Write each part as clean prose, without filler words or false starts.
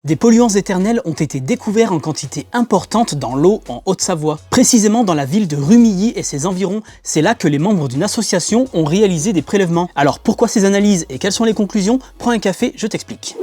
Des polluants éternels ont été découverts en quantité importante dans l'eau en Haute-Savoie. Précisément dans la ville de Rumilly et ses environs, c'est là que les membres d'une association ont réalisé des prélèvements. Alors pourquoi ces analyses et quelles sont les conclusions? Prends un café, je t'explique.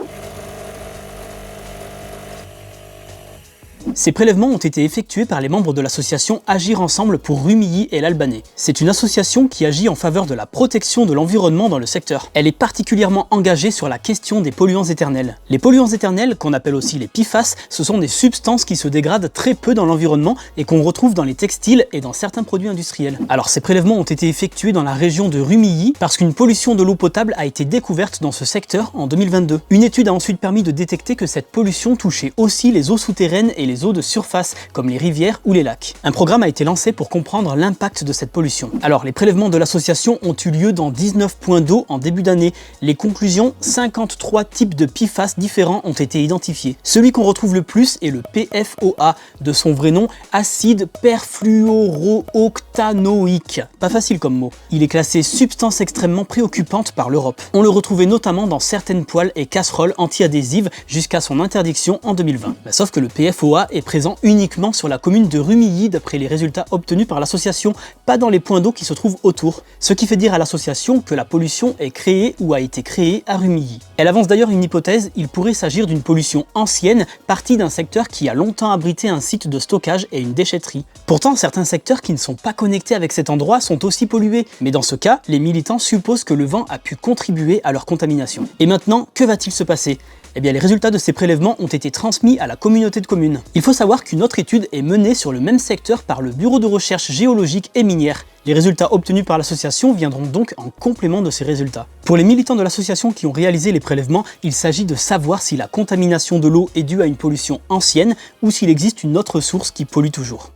Ces prélèvements ont été effectués par les membres de l'association Agir Ensemble pour Rumilly et l'Albanais. C'est une association qui agit en faveur de la protection de l'environnement dans le secteur. Elle est particulièrement engagée sur la question des polluants éternels. Les polluants éternels, qu'on appelle aussi les PFAS, ce sont des substances qui se dégradent très peu dans l'environnement et qu'on retrouve dans les textiles et dans certains produits industriels. Alors ces prélèvements ont été effectués dans la région de Rumilly parce qu'une pollution de l'eau potable a été découverte dans ce secteur en 2022. Une étude a ensuite permis de détecter que cette pollution touchait aussi les eaux souterraines et les eaux de surface comme les rivières ou les lacs. Un programme a été lancé pour comprendre l'impact de cette pollution. Alors les prélèvements de l'association ont eu lieu dans 19 points d'eau en début d'année. Les conclusions, 53 types de PFAS différents ont été identifiés. Celui qu'on retrouve le plus est le PFOA, de son vrai nom acide perfluorooctanoïque. Pas facile comme mot. Il est classé substance extrêmement préoccupante par l'Europe. On le retrouvait notamment dans certaines poêles et casseroles anti-adhésives jusqu'à son interdiction en 2020. Sauf que le PFOA est présent uniquement sur la commune de Rumilly d'après les résultats obtenus par l'association, pas dans les points d'eau qui se trouvent autour. Ce qui fait dire à l'association que la pollution est créée ou a été créée à Rumilly. Elle avance d'ailleurs une hypothèse, il pourrait s'agir d'une pollution ancienne, partie d'un secteur qui a longtemps abrité un site de stockage et une déchetterie. Pourtant, certains secteurs qui ne sont pas connectés avec cet endroit sont aussi pollués, mais dans ce cas, les militants supposent que le vent a pu contribuer à leur contamination. Et maintenant, que va-t-il se passer ? Eh bien, les résultats de ces prélèvements ont été transmis à la communauté de communes. Il faut savoir qu'une autre étude est menée sur le même secteur par le Bureau de recherche géologique et minière. Les résultats obtenus par l'association viendront donc en complément de ces résultats. Pour les militants de l'association qui ont réalisé les prélèvements, il s'agit de savoir si la contamination de l'eau est due à une pollution ancienne ou s'il existe une autre source qui pollue toujours.